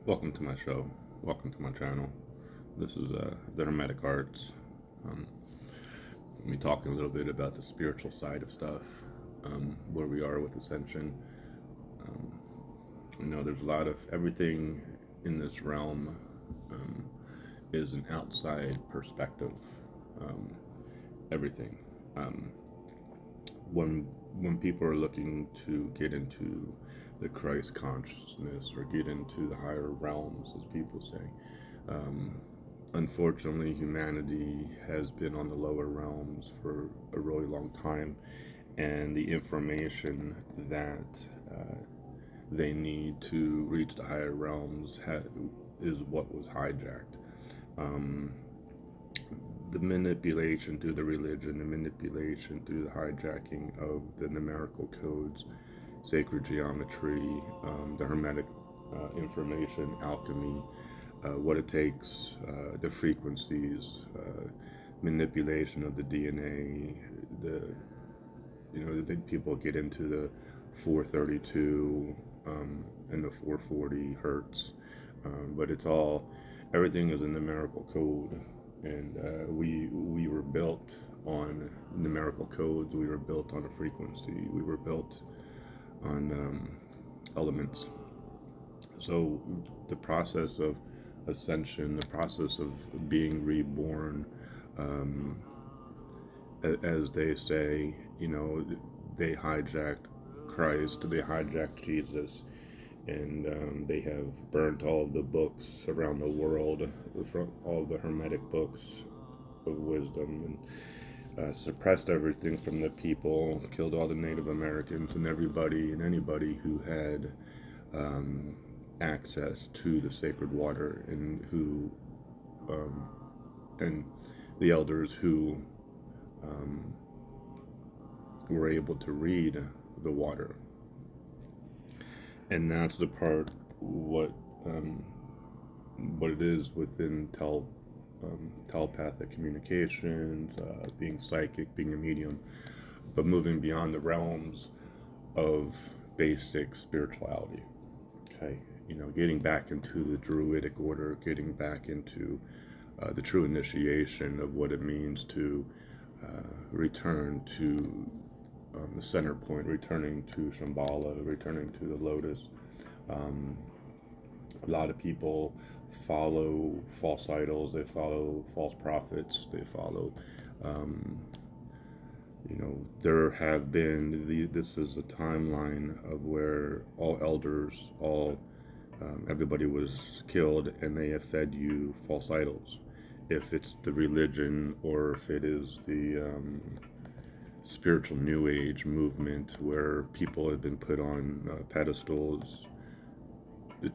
Welcome to my show. Welcome to my channel. This is the Hermetic Arts. Um, me talking a little bit about the spiritual side of stuff, where we are with ascension. Um, there's a lot of everything in this realm um, is an outside perspective. Um, everything. Um, when people are looking to get into the Christ consciousness or get into the higher realms, as people say. Um, Unfortunately, humanity has been on the lower realms for a really long time, and the information that they need to reach the higher realms is what was hijacked. Um, the manipulation through the religion, the manipulation through the hijacking of the numerical codes, sacred geometry, the hermetic information, alchemy, what it takes, the frequencies, manipulation of the DNA. The people get into the 432 and the 440 hertz, but everything is a numerical code, and we were built on numerical codes. We were built on a frequency. We were built on elements. So the process of ascension, the process of being reborn, um, as they say, they hijacked Christ, they hijacked Jesus, and they have burnt all of the books around the world, from all of the Hermetic books of wisdom, and suppressed everything from the people, killed all the Native Americans and everybody and anybody who had um, access to the sacred water, um, and the elders who um, were able to read the water. And that's the part um, what it is within telepathic communications, being psychic, being a medium, but moving beyond the realms of basic spirituality. Okay, getting back into the druidic order, getting back into the true initiation of what it means to return to the center point, returning to Shambhala, returning to the lotus. Um, a lot of people follow false idols, they follow false prophets, they follow, um, there have been, this is a timeline of where all elders, everybody was killed, and they have fed you false idols. If it's the religion or if it is the spiritual new age movement where people have been put on pedestals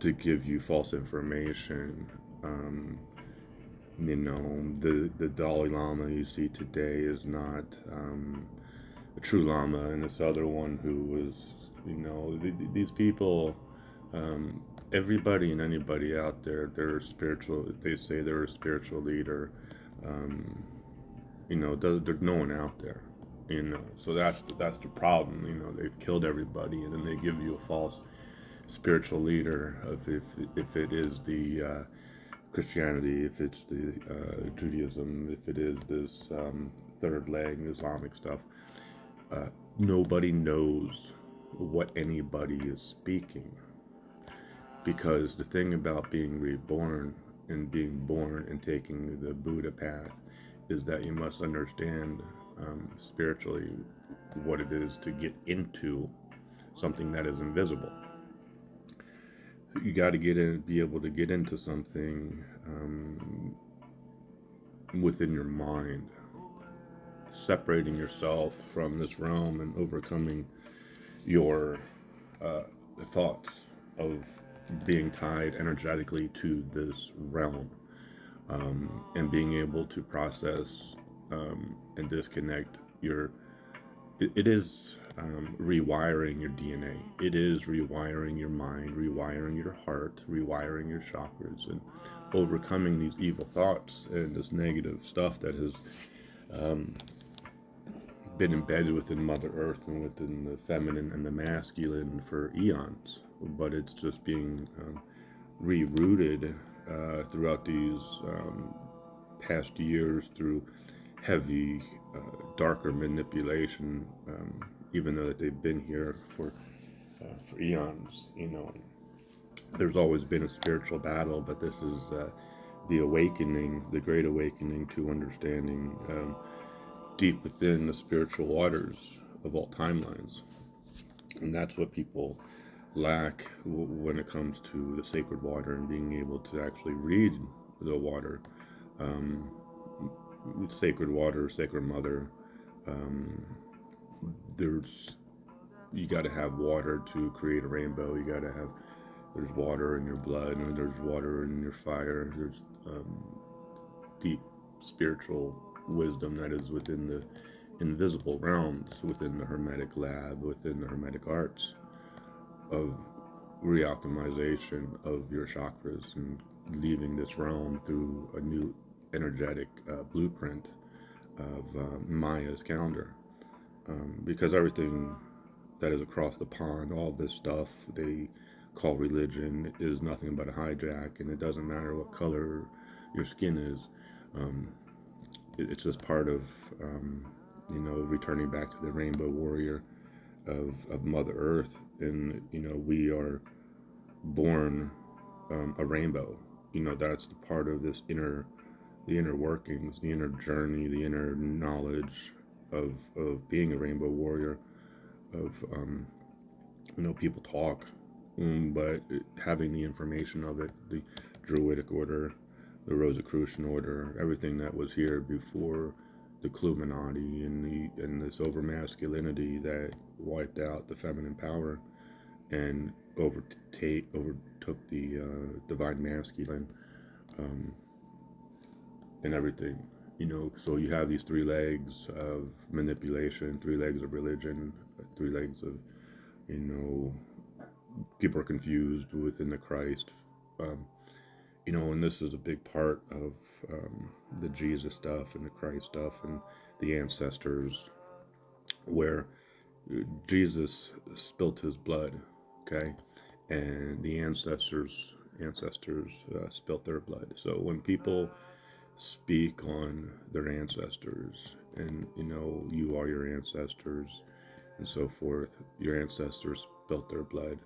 to give you false information. The Dalai Lama you see today is not a true Lama, and this other one who was, these people, everybody and anybody out there, they're spiritual. They say they're a spiritual leader. There's no one out there. So that's the problem. They've killed everybody, and then they give you a false spiritual leader of if it is the Christianity, if it's the Judaism, if it is this third leg Islamic stuff. Nobody knows what anybody is speaking, because the thing about being reborn and being born and taking the Buddha path is that you must understand spiritually what it is to get into something that is invisible. You got to be able to get into something within your mind, separating yourself from this realm and overcoming your thoughts of being tied energetically to this realm, and being able to process and disconnect it is rewiring your DNA. It is rewiring your mind, rewiring your heart, rewiring your chakras, and overcoming these evil thoughts and this negative stuff that has been embedded within Mother Earth and within the feminine and the masculine for eons. But it's just being rerouted throughout these past years through heavy, darker manipulation, even though that they've been here for eons. There's always been a spiritual battle, but this is the awakening, the great awakening to understanding deep within the spiritual waters of all timelines. And that's what people lack when it comes to the sacred water and being able to actually read the water. Um, Sacred water, sacred mother. Um, there's You got to have water to create a rainbow. There's water in your blood, and there's water in your fire. There's deep spiritual wisdom that is within the invisible realms, within the Hermetic lab, within the Hermetic Arts of realchemization of your chakras and leaving this realm through a new energetic blueprint of Maya's calendar. Because everything that is across the pond, all this stuff they call religion, is nothing but a hijack, and it doesn't matter what color your skin is. Um, it's just part of, returning back to the rainbow warrior of Mother Earth. And, we are born a rainbow. That's the part of the inner workings, the inner journey, the inner knowledge of being a rainbow warrior. People talk, but having the information of it, the Druidic order, the Rosicrucian order, everything that was here before the Illuminati and this over masculinity that wiped out the feminine power and overtook the divine masculine, and everything. So you have these three legs of manipulation, three legs of religion, three legs of, people are confused within the Christ. And this is a big part of the Jesus stuff and the Christ stuff and the ancestors, where Jesus spilt his blood, okay, and the ancestors spilt their blood. So when people speak on their ancestors, and you are your ancestors and so forth, your ancestors spilt their blood.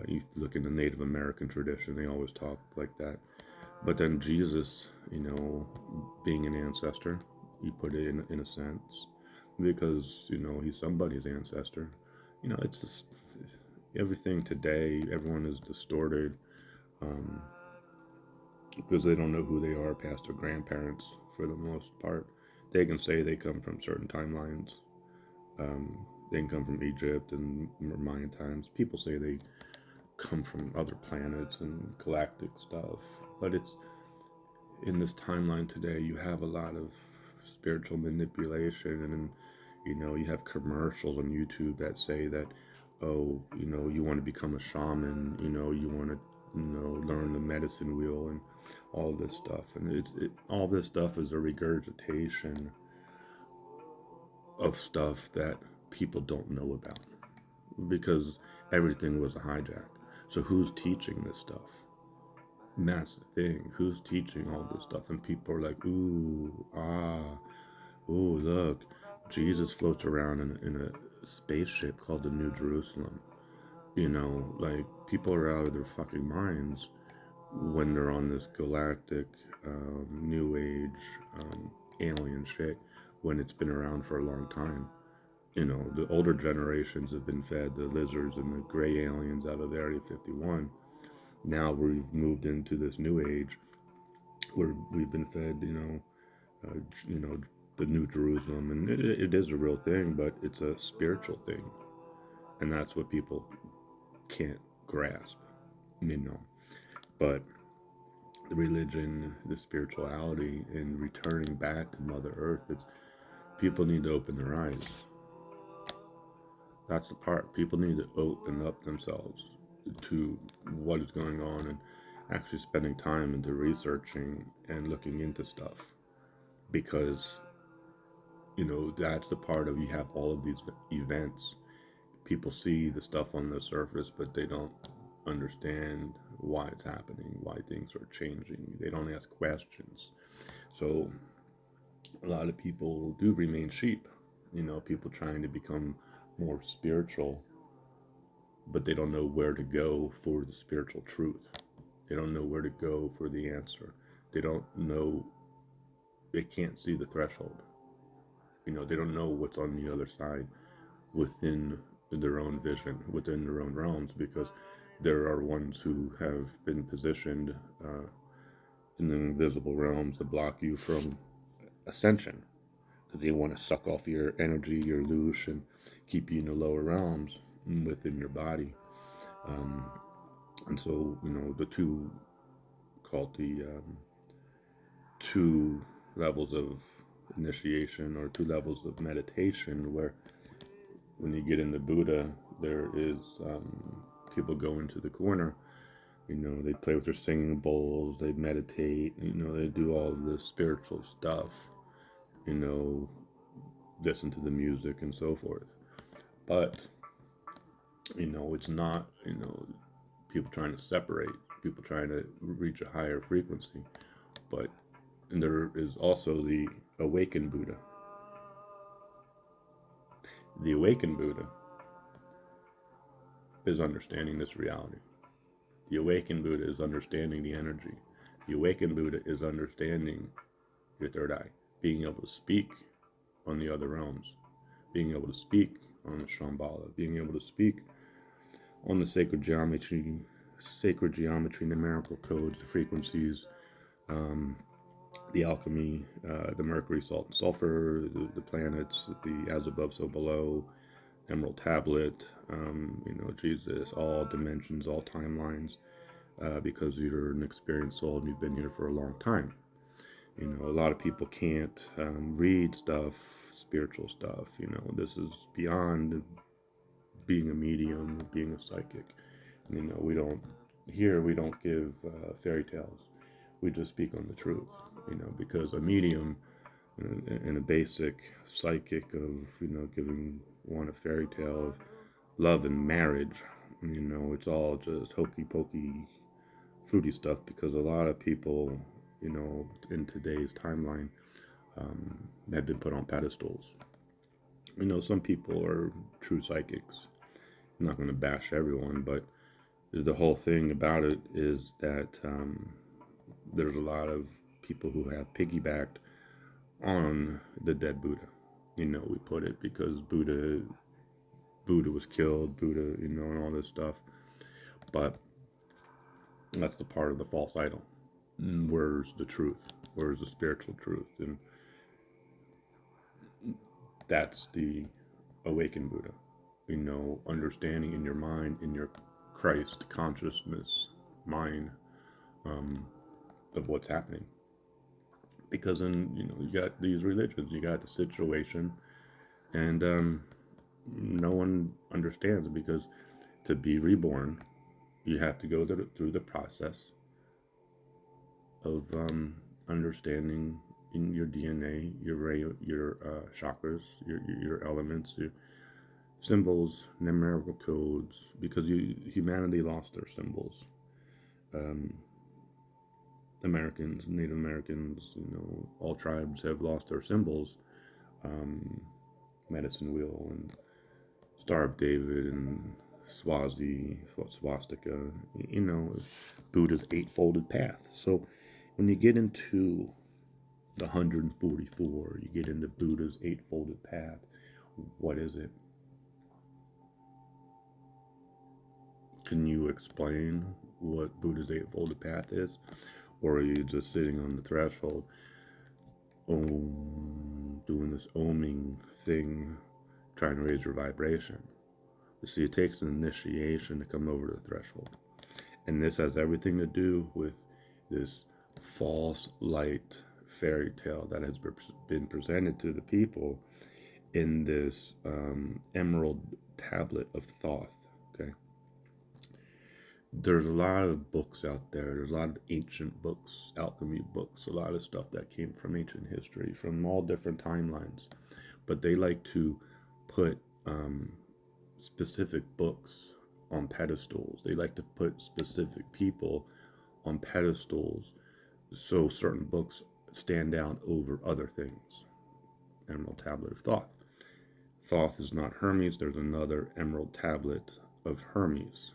You look in the Native American tradition, they always talk like that. But then Jesus, being an ancestor, you put it in a sense, because he's somebody's ancestor. It's just everything today. Everyone is distorted, because they don't know who they are past their grandparents. For the most part, they can say they come from certain timelines. They can come from Egypt and Mayan times. People say they come from other planets and galactic stuff, but it's in this timeline today. You have a lot of spiritual manipulation, and you have commercials on YouTube that say that, oh, you want to become a shaman, you want to learn the medicine wheel and all this stuff. And all this stuff is a regurgitation of stuff that people don't know about, because everything was a hijack. So who's teaching this stuff? And that's the thing. Who's teaching all this stuff? And people are like, ooh, look, Jesus floats around in a spaceship called the New Jerusalem. Like, people are out of their fucking minds when they're on this galactic, new age, alien shit, when it's been around for a long time. The older generations have been fed the lizards and the gray aliens out of Area 51. Now we've moved into this new age where we've been fed, the New Jerusalem, and it is a real thing, but it's a spiritual thing, and that's what people can't grasp, But the religion, the spirituality, and returning back to Mother Earth, people need to open their eyes. That's the part. People need to open up themselves to what is going on, and actually spending time into researching and looking into stuff, because that's the part of, you have all of these events. People see the stuff on the surface, but they don't understand why it's happening, why things are changing. They don't ask questions. So a lot of people do remain sheep, people trying to become more spiritual, but they don't know where to go for the spiritual truth. They don't know where to go for the answer. They don't know, they can't see the threshold. They don't know what's on the other side within their own vision, within their own realms, because there are ones who have been positioned in the invisible realms to block you from ascension, because they want to suck off your energy, your loosh, and keep you in the lower realms within your body. And so, the two called the two levels of initiation, or two levels of meditation, where when you get into Buddha, there is people go into the corner. They play with their singing bowls, they meditate, they do all of this spiritual stuff, listen to the music and so forth. But, it's not, people trying to separate, people trying to reach a higher frequency. But there is also the awakened Buddha. The awakened Buddha is understanding this reality. The awakened Buddha is understanding the energy. The awakened Buddha is understanding your third eye, being able to speak on the other realms, being able to speak on the Shambhala, being able to speak on the sacred geometry, numerical codes, the frequencies, the alchemy, the mercury, salt, and sulfur, the planets, the as above, so below, emerald tablet, Jesus, all dimensions, all timelines, because you're an experienced soul and you've been here for a long time. A lot of people can't read stuff, spiritual stuff. This is beyond being a medium, being a psychic. We don't give fairy tales. We just speak on the truth, because a medium and a basic psychic of, giving one a fairy tale of love and marriage, it's all just hokey pokey, fruity stuff, because a lot of people, in today's timeline, have been put on pedestals. Some people are true psychics. I'm not going to bash everyone, but the whole thing about it is that there's a lot of people who have piggybacked on the dead Buddha. We put it because Buddha was killed, Buddha, and all this stuff. But that's the part of the false idol. Where's the truth? Where's the spiritual truth? And that's the awakened Buddha. Understanding in your mind, in your Christ consciousness mind, of what's happening. Because you got these religions, you got the situation, and no one understands it, because to be reborn, you have to go through the process of understanding in your DNA, your chakras, your elements, your symbols, numerical codes, because humanity lost their symbols. Americans, Native Americans, all tribes have lost their symbols. Medicine wheel and Star of David and swastika, Buddha's eightfolded path. So when you get into the 144, you get into Buddha's eightfolded path. What is it? Can you explain what Buddha's eightfolded path is? Or are you just sitting on the threshold, doing this oming thing, trying to raise your vibration? You see, it takes an initiation to come over the threshold. And this has everything to do with this false light fairy tale that has been presented to the people in this emerald tablet of Thoth. Okay. There's a lot of books out there. There's a lot of ancient books, alchemy books, a lot of stuff that came from ancient history, from all different timelines. But they like to put specific books on pedestals. They like to put specific people on pedestals so certain books stand out over other things. Emerald Tablet of Thoth. Thoth is not Hermes. There's another Emerald Tablet of Hermes.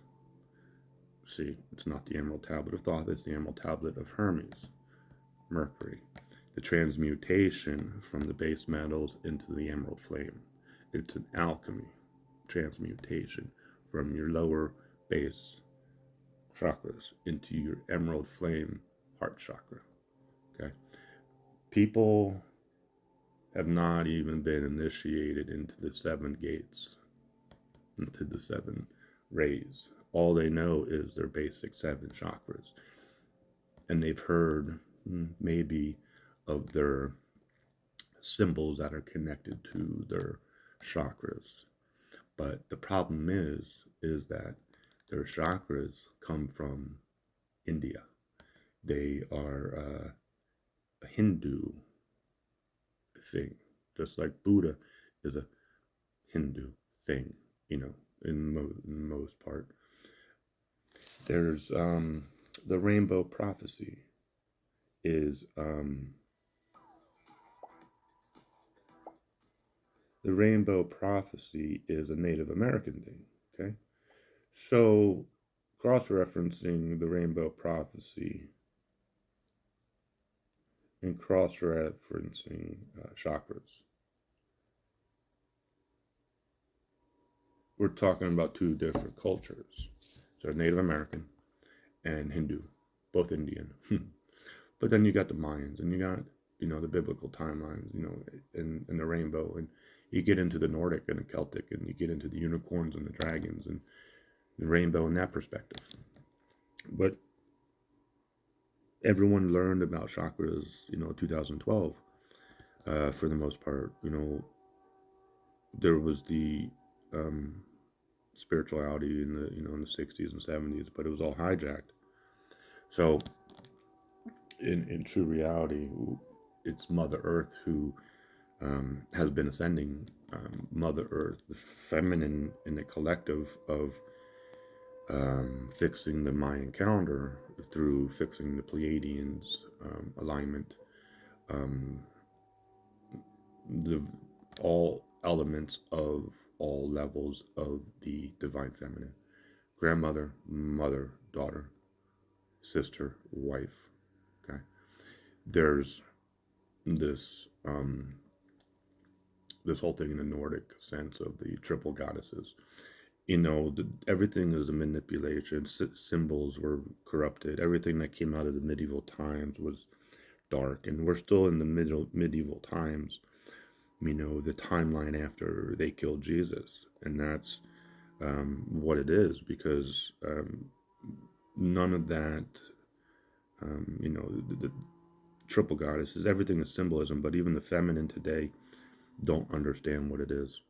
See, it's not the Emerald Tablet of Thoth, it's the Emerald Tablet of Hermes, Mercury. The transmutation from the base metals into the emerald flame. It's an alchemy transmutation from your lower base chakras into your emerald flame heart chakra. Okay? People have not even been initiated into the 7 gates, into the 7 rays. All they know is their basic 7 chakras. And they've heard maybe of their symbols that are connected to their chakras. But the problem is that their chakras come from India. They are a Hindu thing, just like Buddha is a Hindu thing, in most part. There's the rainbow prophecy is the rainbow prophecy is a Native American thing. Okay, so cross-referencing the rainbow prophecy and cross-referencing chakras, we're talking about 2 different cultures. So Native American and Hindu, both Indian. But then you got the Mayans, and you got, the biblical timelines, and the rainbow, and you get into the Nordic and the Celtic, and you get into the unicorns and the dragons and the rainbow in that perspective. But everyone learned about chakras, 2012, for the most part. There was the spirituality in the 60s and 70s, but it was all hijacked. So in true reality, it's Mother Earth who has been ascending. Mother Earth, the feminine in the collective of fixing the Mayan calendar through fixing the Pleiadians alignment, all elements of all levels of the divine feminine: grandmother, mother, daughter, sister, wife. Okay, there's this this whole thing in the Nordic sense of the triple goddesses. Everything is a manipulation. Symbols were corrupted. Everything that came out of the medieval times was dark, and we're still in the medieval times. The timeline after they killed Jesus, and that's what it is, because none of that, the triple goddesses, everything is symbolism, but even the feminine today don't understand what it is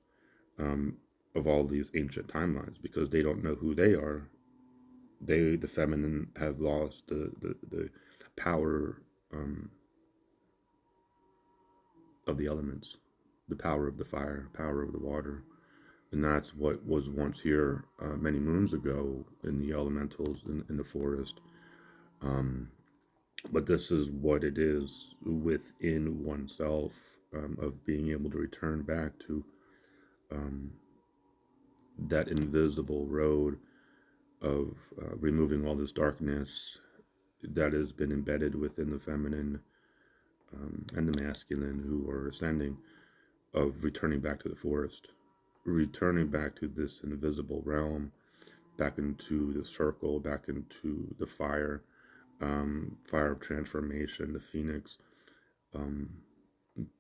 of all these ancient timelines, because they don't know who they are. The feminine, have lost the power of the elements, the power of the fire, power of the water. And that's what was once here many moons ago in the elementals in the forest. But this is what it is within oneself, of being able to return back to that invisible road of removing all this darkness that has been embedded within the feminine and the masculine who are ascending, of returning back to the forest, returning back to this invisible realm, back into the circle, back into the fire, fire of transformation, the phoenix,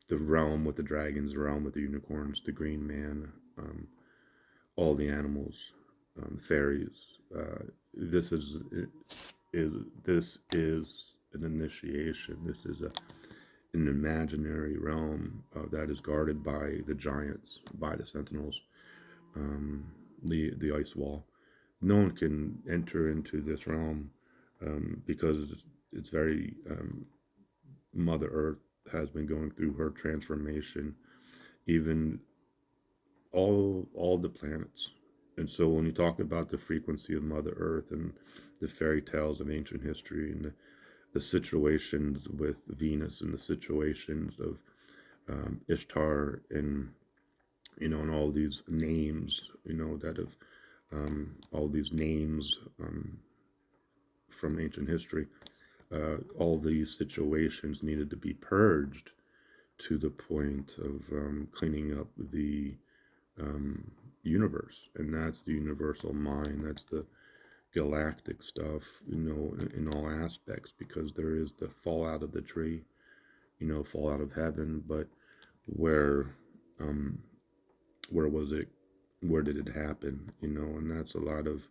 the realm with the dragons, the realm with the unicorns, the green man, all the animals, fairies. This is an initiation. This is an imaginary realm that is guarded by the giants, by the sentinels, the ice wall. No one can enter into this realm because it's very Mother Earth has been going through her transformation. Even all the planets, And so when you talk about the frequency of Mother Earth and the fairy tales of ancient history and the situations with Venus and the situations of Ishtar and and all these names, that have all these names from ancient history, all these situations needed to be purged to the point of cleaning up the universe, and that's the universal mind. That's the galactic stuff, in all aspects, because there is the fall out of the tree, fall out of heaven, but where um, where was it? Where did it happen? And that's a lot of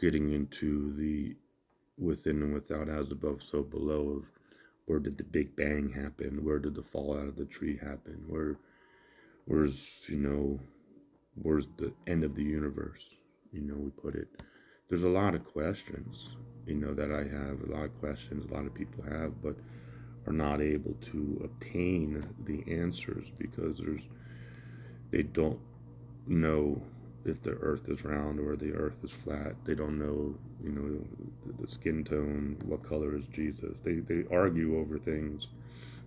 getting into the within and without, as above, so below, of where did the Big Bang happen? Where did the fall out of the tree happen? Where's the end of the universe? We put it. There's a lot of questions, that I have, a lot of questions a lot of people have, but are not able to obtain the answers because they don't know if the earth is round or the earth is flat. They don't know, the skin tone, what color is Jesus. They argue over things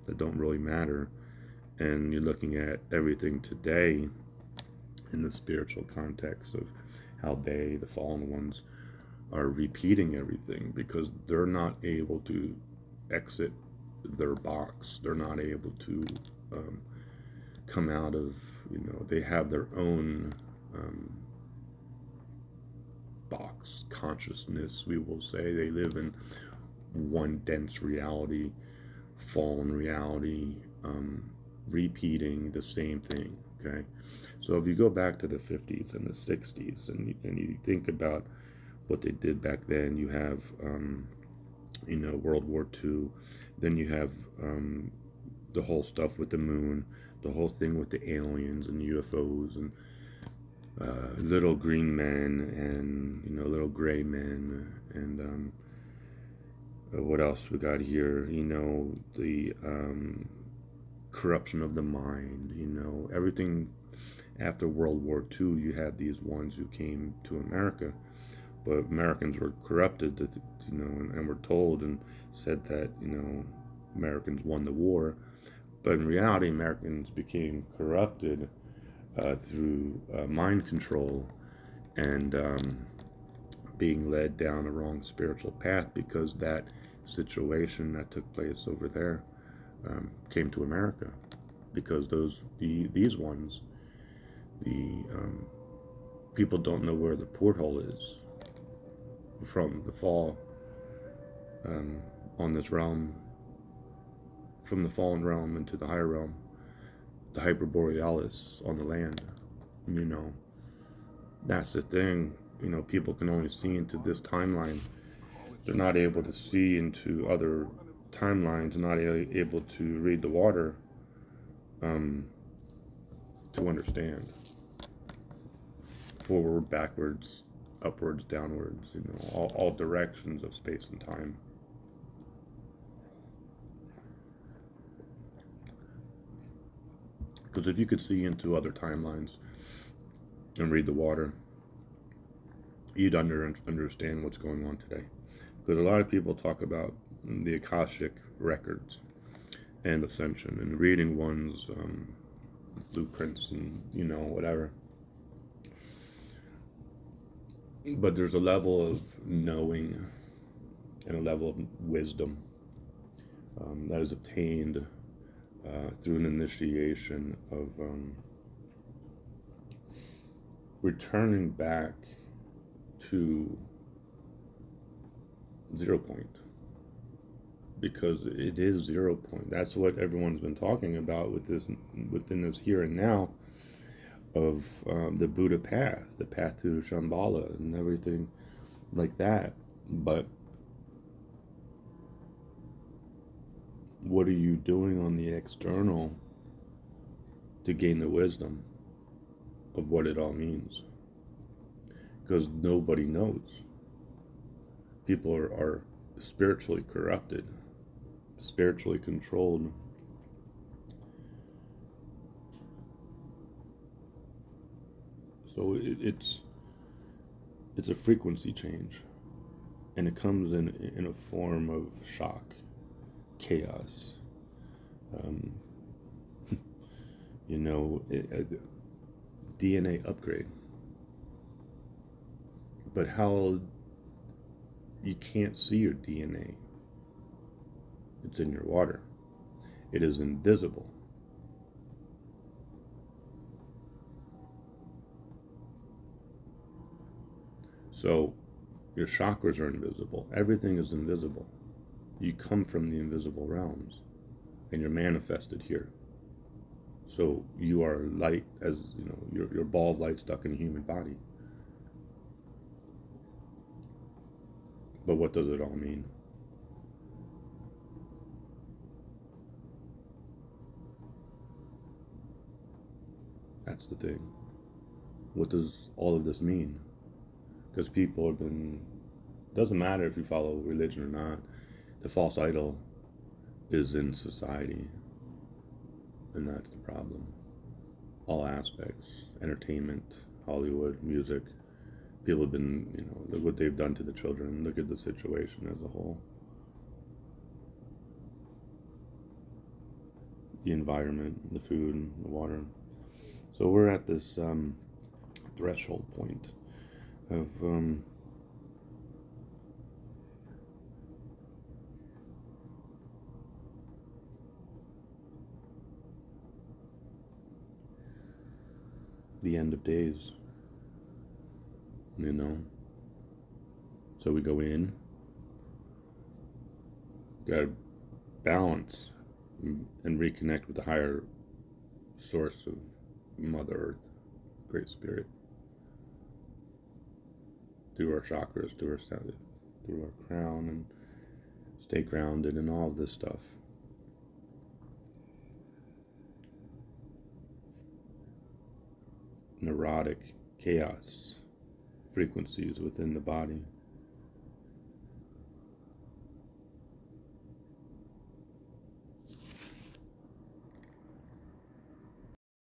that don't really matter. And you're looking at everything today in the spiritual context of how they, the fallen ones, are repeating everything because they're not able to exit their box. They're not able to come out of, they have their own box consciousness, we will say. They live in one dense reality, fallen reality, repeating the same thing. Okay, so if you go back to the 50s and the 60s and you think about what they did back then, you have World War II, then you have the whole stuff with the moon, the whole thing with the aliens and UFOs and little green men and little gray men and what else we got here? The corruption of the mind. Everything after World War II. You have these ones who came to America, but Americans were corrupted, and were told and said that Americans won the war, but in reality, Americans became corrupted through mind control and being led down the wrong spiritual path because that situation that took place over there came to America because these ones, the people don't know where the porthole is from the fall on this realm, from the fallen realm into the higher realm, the hyperborealis on the land. That's the thing. People can only see into this timeline. They're not able to see into other timelines, not able to read the water to understand. Forward, backwards, upwards, downwards, all directions of space and time. Because if you could see into other timelines and read the water, you'd understand what's going on today. Because a lot of people talk about the Akashic records and ascension and reading one's blueprints and whatever. But there's a level of knowing and a level of wisdom that is obtained through an initiation of returning back to 0 point, because it is 0 point. That's what everyone's been talking about within this here and now of the Buddha path, the path to Shambhala and everything like that. But what are you doing on the external to gain the wisdom of what it all means? Because nobody knows. People are spiritually corrupted, spiritually controlled. So it's a frequency change, and it comes in a form of shock, chaos. Um, DNA upgrade. But how you can't see your DNA? It's in your water. It is invisible. So your chakras are invisible. Everything is invisible. You come from the invisible realms, and you're manifested here. So you are light, as you're ball of light stuck in a human body. But what does it all mean? That's the thing. What does all of this mean? Because people have been, doesn't matter if you follow religion or not, the false idol is in society, and that's the problem. All aspects, entertainment, Hollywood, music. People have been, look what they've done to the children. Look at the situation as a whole. The environment, the food, the water. So we're at this threshold point of the end of days, So we go in, gotta balance and reconnect with the higher source of Mother Earth, Great Spirit, through our chakras, through our crown, and stay grounded and all of this stuff. Neurotic chaos frequencies within the body.